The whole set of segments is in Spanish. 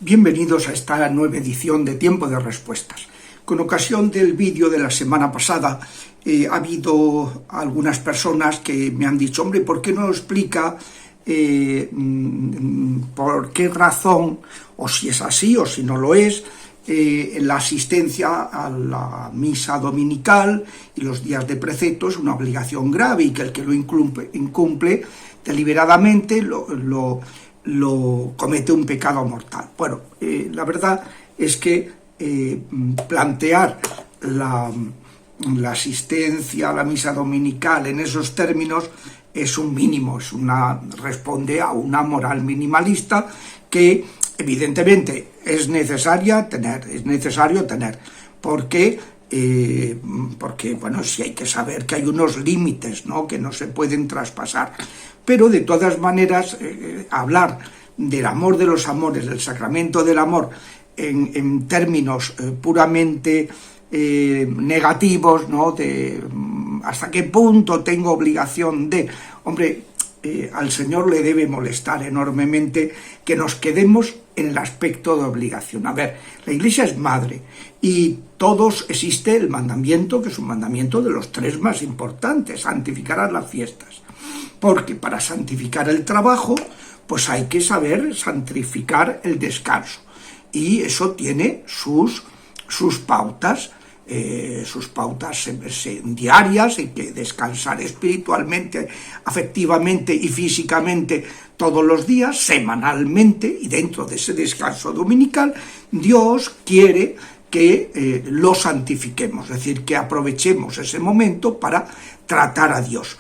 Bienvenidos a esta nueva edición de Tiempo de Respuestas. Con ocasión del vídeo de la semana pasada, ha habido algunas personas que me han dicho, hombre, ¿por qué no explica por qué razón, o si es así o si no lo es, la asistencia a la misa dominical y los días de precepto es una obligación grave y que el que lo incumple deliberadamente lo comete un pecado mortal? Bueno, la verdad es que plantear la asistencia a la misa dominical en esos términos es un mínimo, responde a una moral minimalista que evidentemente es necesario tener, porque bueno, sí hay que saber que hay unos límites, ¿no?, que no se pueden traspasar, pero de todas maneras hablar del amor de los amores, del sacramento del amor, en términos puramente negativos, ¿no?, de hasta qué punto tengo obligación de... Hombre, al Señor le debe molestar enormemente que nos quedemos en el aspecto de obligación. A ver, la Iglesia es madre y todos existe el mandamiento, que es un mandamiento de los tres más importantes: santificarás las fiestas. Porque para santificar el trabajo, pues hay que saber santificar el descanso. Y eso tiene sus pautas, diarias. Hay que descansar espiritualmente, afectivamente y físicamente todos los días, semanalmente, y dentro de ese descanso dominical, Dios quiere que lo santifiquemos, es decir, que aprovechemos ese momento para tratar a Dios.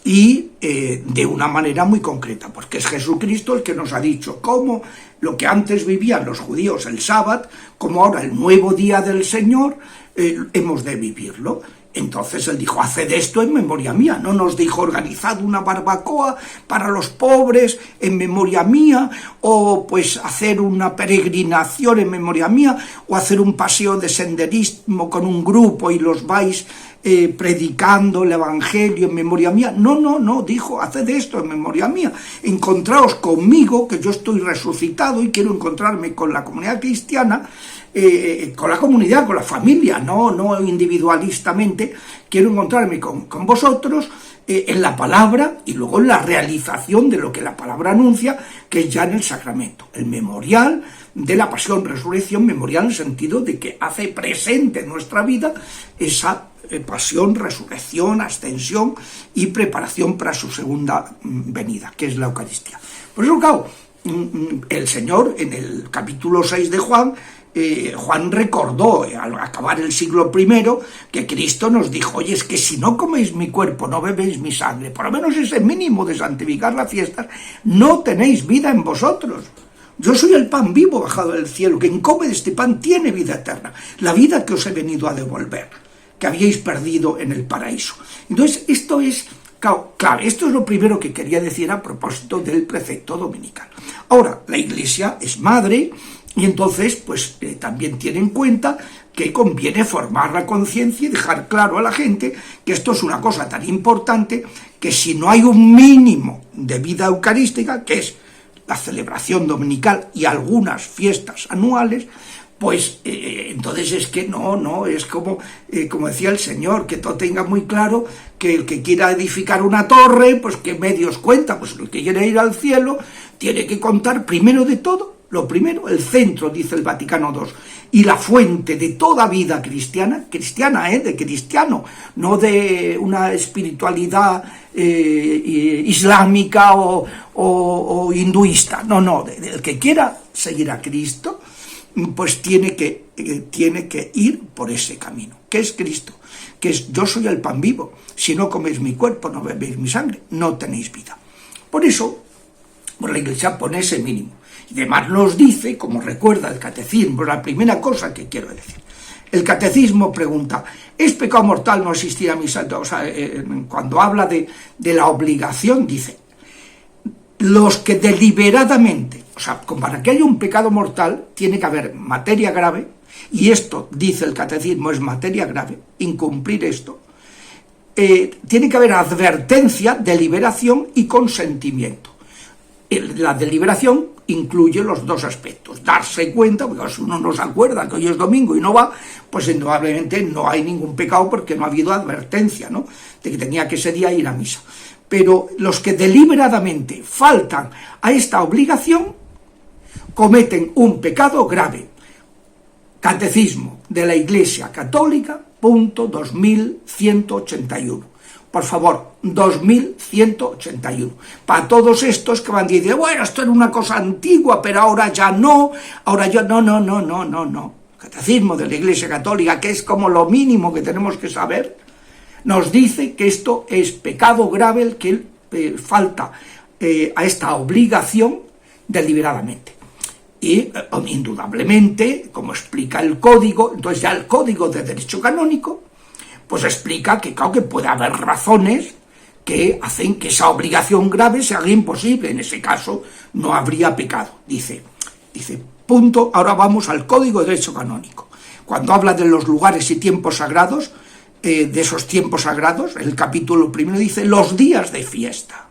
Y de una manera muy concreta, porque es Jesucristo el que nos ha dicho cómo lo que antes vivían los judíos el sábado, como ahora el nuevo día del Señor, hemos de vivirlo. Entonces él dijo, haced esto en memoria mía. No nos dijo, organizad una barbacoa para los pobres en memoria mía, o pues hacer una peregrinación en memoria mía, o hacer un paseo de senderismo con un grupo y los vais predicando el Evangelio en memoria mía. No, dijo, haced esto en memoria mía. Encontraos conmigo, que yo estoy resucitado y quiero encontrarme con la comunidad cristiana, con la familia, no individualistamente. Quiero encontrarme con vosotros en la palabra y luego en la realización de lo que la palabra anuncia, que es ya en el sacramento, el memorial de la pasión, resurrección, memorial en el sentido de que hace presente en nuestra vida esa pasión, resurrección, ascensión y preparación para su segunda venida, que es la Eucaristía. Por eso, claro, el Señor en el capítulo 6 de Juan recordó, al acabar el siglo I, que Cristo nos dijo, oye, es que si no coméis mi cuerpo, no bebéis mi sangre, por lo menos ese mínimo de santificar las fiestas, no tenéis vida en vosotros. Yo soy el pan vivo bajado del cielo, quien come de este pan tiene vida eterna, la vida que os he venido a devolver, que habíais perdido en el paraíso. Entonces, esto es... Claro, esto es lo primero que quería decir a propósito del precepto dominical. Ahora, la Iglesia es madre y entonces pues también tiene en cuenta que conviene formar la conciencia y dejar claro a la gente que esto es una cosa tan importante que si no hay un mínimo de vida eucarística, que es la celebración dominical y algunas fiestas anuales, pues entonces es que no, es como decía el Señor, que todo tenga muy claro que el que quiera edificar una torre, pues qué medios cuenta, pues el que quiere ir al cielo tiene que contar primero de todo, lo primero, el centro, dice el Vaticano II, y la fuente de toda vida cristiana, de cristiano, no de una espiritualidad islámica o hinduista, no, el que quiera seguir a Cristo, pues tiene que ir por ese camino. ¿Qué es Cristo? Que es, yo soy el pan vivo, si no coméis mi cuerpo, no bebéis mi sangre, no tenéis vida. Por eso, la Iglesia pone ese mínimo. Y además nos dice, como recuerda el Catecismo, la primera cosa que quiero decir. El Catecismo pregunta, ¿es pecado mortal no asistir a misa? O sea, cuando habla de la obligación, dice, los que deliberadamente, o sea, para que haya un pecado mortal, tiene que haber materia grave, y esto, dice el Catecismo, es materia grave, incumplir esto. Tiene que haber advertencia, deliberación y consentimiento. La deliberación incluye los dos aspectos. Darse cuenta, porque si uno no se acuerda que hoy es domingo y no va, pues indudablemente no hay ningún pecado porque no ha habido advertencia, ¿no?, de que tenía que ese día ir a misa. Pero los que deliberadamente faltan a esta obligación cometen un pecado grave. Catecismo de la Iglesia Católica, punto 2181. Por favor, 2181. Para todos estos que van a decir, bueno, esto era una cosa antigua, pero ahora ya no, no. Catecismo de la Iglesia Católica, que es como lo mínimo que tenemos que saber, nos dice que esto es pecado grave el que falta a esta obligación deliberadamente. Y indudablemente, como explica el código, entonces ya el código de derecho canónico, pues explica que claro que puede haber razones que hacen que esa obligación grave se haga imposible. En ese caso no habría pecado. Dice, punto, ahora vamos al código de derecho canónico. Cuando habla de los lugares y tiempos sagrados, de esos tiempos sagrados, el capítulo primero dice los días de fiesta.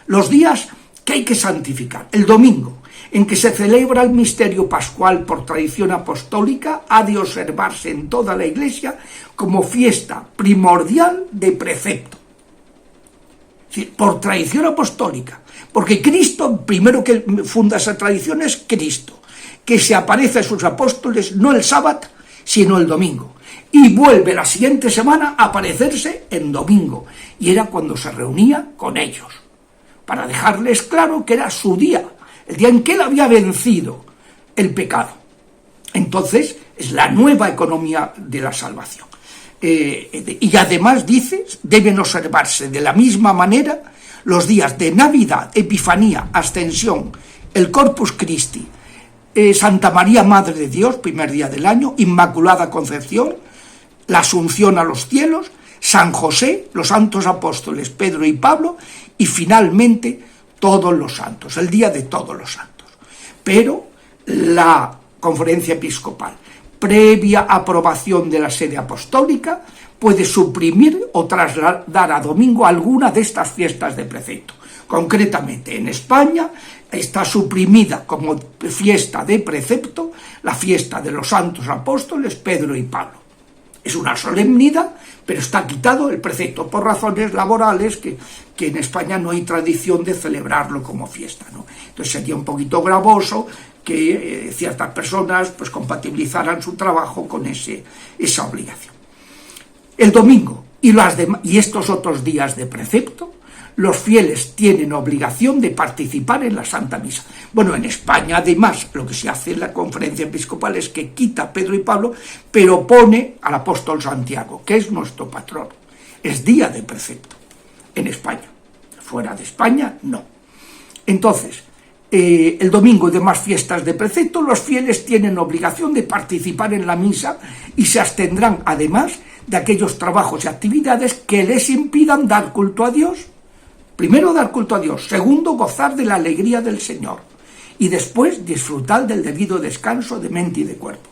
Los días que hay que santificar. El domingo, en que se celebra el misterio pascual por tradición apostólica, ha de observarse en toda la Iglesia como fiesta primordial de precepto. Sí, por tradición apostólica, porque Cristo, primero que funda esa tradición es Cristo, que se aparece a sus apóstoles no el sábado, sino el domingo, y vuelve la siguiente semana a aparecerse en domingo, y era cuando se reunía con ellos, para dejarles claro que era su día, el día en que él había vencido el pecado. Entonces, es la nueva economía de la salvación. Y además dice, deben observarse de la misma manera los días de Navidad, Epifanía, Ascensión, el Corpus Christi, Santa María Madre de Dios, primer día del año, Inmaculada Concepción, la Asunción a los cielos, San José, los santos apóstoles Pedro y Pablo, y finalmente todos los santos, el día de todos los santos. Pero la Conferencia Episcopal, previa aprobación de la sede apostólica, puede suprimir o trasladar a domingo alguna de estas fiestas de precepto. Concretamente, en España está suprimida como fiesta de precepto la fiesta de los santos apóstoles Pedro y Pablo. Es una solemnidad, pero está quitado el precepto por razones laborales que en España no hay tradición de celebrarlo como fiesta, ¿no? Entonces sería un poquito gravoso que ciertas personas pues compatibilizaran su trabajo con esa obligación. El domingo y estos otros días de precepto, los fieles tienen obligación de participar en la Santa Misa. Bueno, en España, además, lo que se hace en la Conferencia Episcopal es que quita Pedro y Pablo, pero pone al apóstol Santiago, que es nuestro patrón. Es día de precepto en España. Fuera de España, no. Entonces, el domingo y demás fiestas de precepto, los fieles tienen obligación de participar en la misa y se abstendrán, además, de aquellos trabajos y actividades que les impidan dar culto a Dios. Primero, dar culto a Dios. Segundo, gozar de la alegría del Señor. Y después, disfrutar del debido descanso de mente y de cuerpo.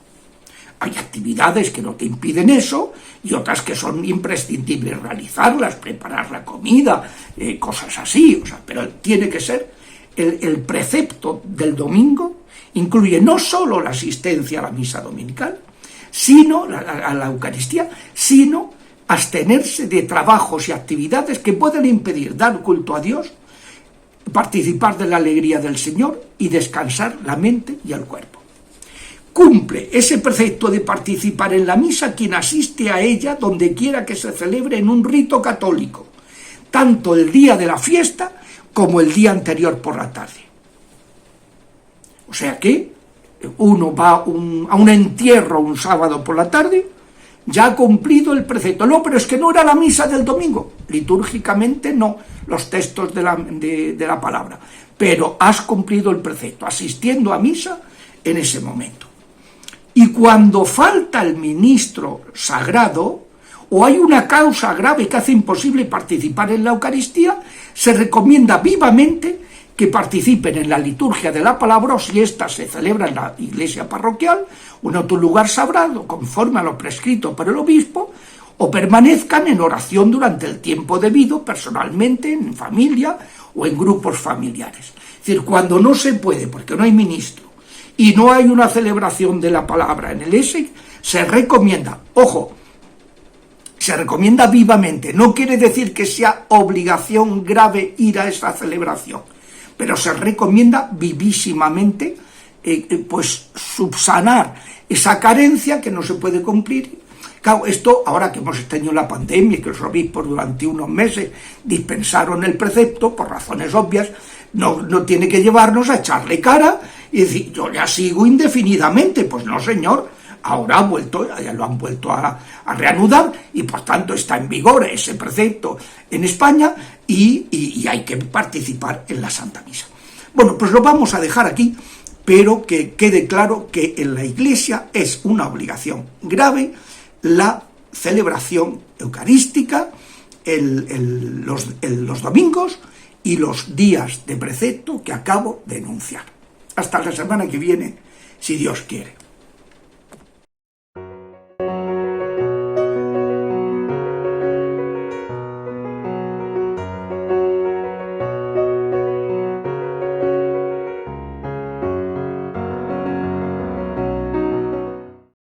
Hay actividades que no te impiden eso y otras que son imprescindibles realizarlas, preparar la comida, cosas así. Pero tiene que ser el precepto del domingo, incluye no solo la asistencia a la misa dominical, sino a la Eucaristía, sino abstenerse de trabajos y actividades que pueden impedir dar culto a Dios, participar de la alegría del Señor y descansar la mente y el cuerpo. Cumple ese precepto de participar en la misa quien asiste a ella donde quiera que se celebre en un rito católico, tanto el día de la fiesta como el día anterior por la tarde. O sea que uno va a un entierro un sábado por la tarde, ya ha cumplido el precepto. No, pero es que no era la misa del domingo. Litúrgicamente no, los textos de la palabra. Pero has cumplido el precepto, asistiendo a misa en ese momento. Y cuando falta el ministro sagrado, o hay una causa grave que hace imposible participar en la Eucaristía, se recomienda vivamente que participen en la liturgia de la palabra, o si ésta se celebra en la iglesia parroquial o en otro lugar sagrado, conforme a lo prescrito por el obispo, o permanezcan en oración durante el tiempo debido, personalmente, en familia o en grupos familiares. Es decir, cuando no se puede, porque no hay ministro, y no hay una celebración de la palabra en el ESEC, se recomienda, ojo, se recomienda vivamente, no quiere decir que sea obligación grave ir a esa celebración, pero se recomienda vivísimamente pues subsanar esa carencia que no se puede cumplir. Claro, esto, ahora que hemos tenido la pandemia y que los obispos durante unos meses dispensaron el precepto, por razones obvias, no tiene que llevarnos a echarle cara y decir, yo ya sigo indefinidamente. Pues no, señor, ahora ya lo han vuelto a reanudar y por tanto está en vigor ese precepto en España y hay que participar en la Santa Misa. Bueno, pues lo vamos a dejar aquí, pero que quede claro que en la Iglesia es una obligación grave la celebración eucarística los domingos y los días de precepto que acabo de enunciar. Hasta la semana que viene, si Dios quiere.